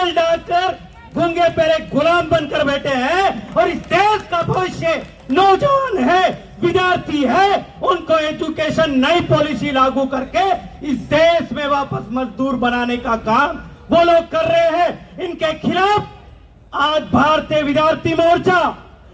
Jail डालकर गूंगे पेरे गुलाम बनकर बैठे हैं और इस देश का भविष्य नौजवान है, विद्यार्थी है, उनको एजुकेशन नई पॉलिसी लागू करके इस देश में वापस मजदूर बनाने का काम वो लोग कर रहे हैं। इनके खिलाफ आज भारतीय विद्यार्थी मोर्चा,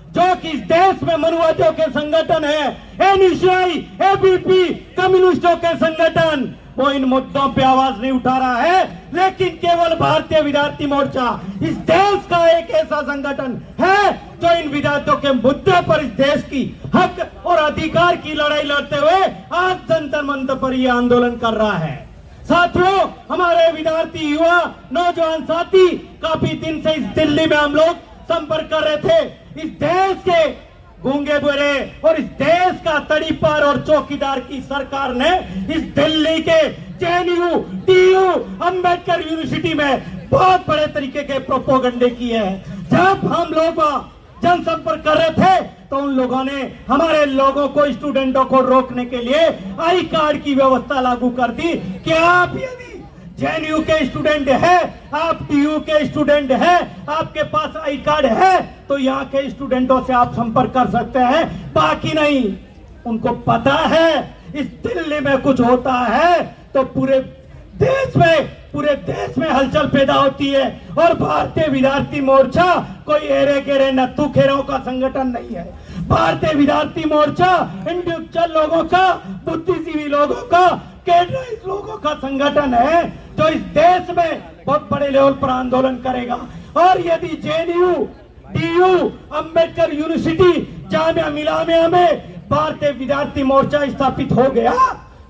जो कि इस देश में मनुवादियों के संगठन है, एनएसयूआई, एबीपी, कम्युनिस्टों के संगठन, वो इन मुद्दों पे आवाज नहीं उठा रहा है। लेकिन केवल भारतीय विद्यार्थी मोर्चा इस देश का एक ऐसा संगठन है जो इन विद्यार्थियों के मुद्दे पर इस देश की हक और अधिकार की लड़ाई लड़ते हुए आज जंतर मंतर पर यह आंदोलन कर रहा है। साथियों, हमारे विद्यार्थी युवा नौजवान साथी काफी दिन से इस दिल्ली में हम लोग संपर्क कर रहे थे। इस देश के गूंगे बुरे और इस देश का तड़ीपार और चौकीदार की सरकार ने इस दिल्ली के जेएनयू, टीयू, अंबेडकर यूनिवर्सिटी में बहुत बड़े तरीके के प्रोपोगंडे किए हैं। जब हम लोग जनसंपर्क कर रहे थे तो उन लोगों ने हमारे लोगों को, स्टूडेंटों को रोकने के लिए आई कार्ड की व्यवस्था लागू कर दी कि आप यदि जेएनयू के स्टूडेंट है, आप टीयू के स्टूडेंट है, आपके पास आई कार्ड है तो यहाँ के स्टूडेंटों से आप संपर्क कर सकते हैं, बाकी नहीं। उनको पता है इस दिल्ली में कुछ होता है तो पूरे देश में हलचल पैदा होती है। और भारतीय विद्यार्थी मोर्चा कोई एरे गेरे नत्थू खेरों का संगठन नहीं है। भारतीय विद्यार्थी मोर्चा इंडिविजुअल लोगों का, बुद्धिजीवी लोगों का, कैडराइज लोगों का संगठन है जो इस देश में बहुत बड़े लेवल पर आंदोलन करेगा। और यदि JNU, TU, Ambedkar university, Jamia Millia में भारतीय विद्यार्थी मोर्चा स्थापित हो गया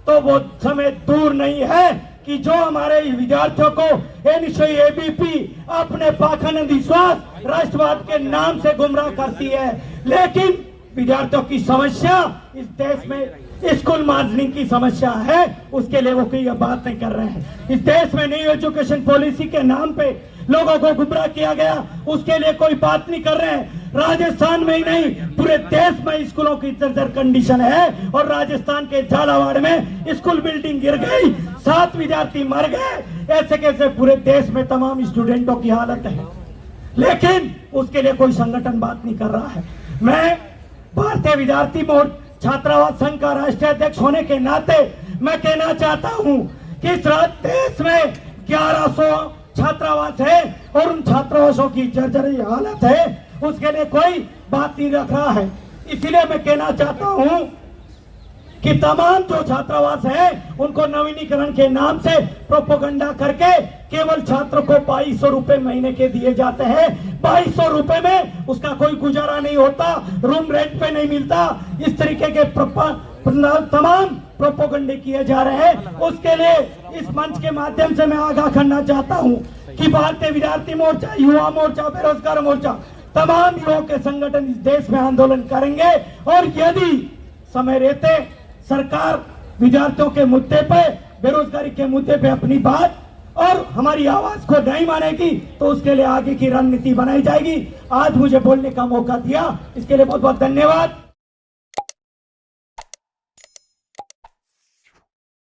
तो वो समय दूर नहीं है कि जो हमारे विद्यार्थियों को एनएसयूआई, एबीपी अपने पाखंड विश्वास राष्ट्रवाद के नाम से गुमराह करती है। लेकिन विद्यार्थियों की समस्या इस देश में स्कूल मार्जिनिंग की समस्या है, उसके लिए वो कोई बात नहीं कर रहे हैं। इस देश में नई एजुकेशन पॉलिसी के नाम पे लोगों को गुमराह किया गया, उसके लिए कोई बात नहीं कर रहे हैं। राजस्थान में ही नहीं, पूरे देश में स्कूलों की जर्जर कंडीशन है। और राजस्थान के झालावाड़ में स्कूल बिल्डिंग गिर गई, 7 विद्यार्थी मर गए। ऐसे कैसे पूरे देश में तमाम स्टूडेंटों की हालत है, लेकिन उसके लिए कोई संगठन बात नहीं कर रहा है। मैं भारतीय विद्यार्थी मोर्चा छात्रावास संघ का राष्ट्रीय अध्यक्ष होने के नाते मैं कहना चाहता हूं कि इस देश में 1100 छात्रावास है और उन छात्रावासों की जर्जरी हालत है, उसके लिए कोई बात नहीं रख रहा है। इसलिए मैं कहना चाहता हूं कि तमाम जो छात्रावास है उनको नवीनीकरण के नाम से प्रोपोगंडा करके केवल छात्रों को 2200 रुपए महीने के दिए जाते हैं। 2200 रुपए में उसका कोई गुजारा नहीं होता, रूम रेंट पे नहीं मिलता। इस तरीके के तमाम प्रोपोगंडे किए जा रहे हैं। उसके लिए इस मंच के माध्यम से मैं आगाह करना चाहता हूं कि भारतीय विद्यार्थी मोर्चा, युवा मोर्चा, बेरोजगार मोर्चा, तमाम युवाओं के संगठन इस देश में आंदोलन करेंगे। और यदि समय रहते सरकार विद्यार्थियों के मुद्दे पे, बेरोजगारी के मुद्दे पे अपनी बात और हमारी आवाज को नहीं मानेगी तो उसके लिए आगे की रणनीति बनाई जाएगी। आज मुझे बोलने का मौका दिया, इसके लिए बहुत बहुत धन्यवाद।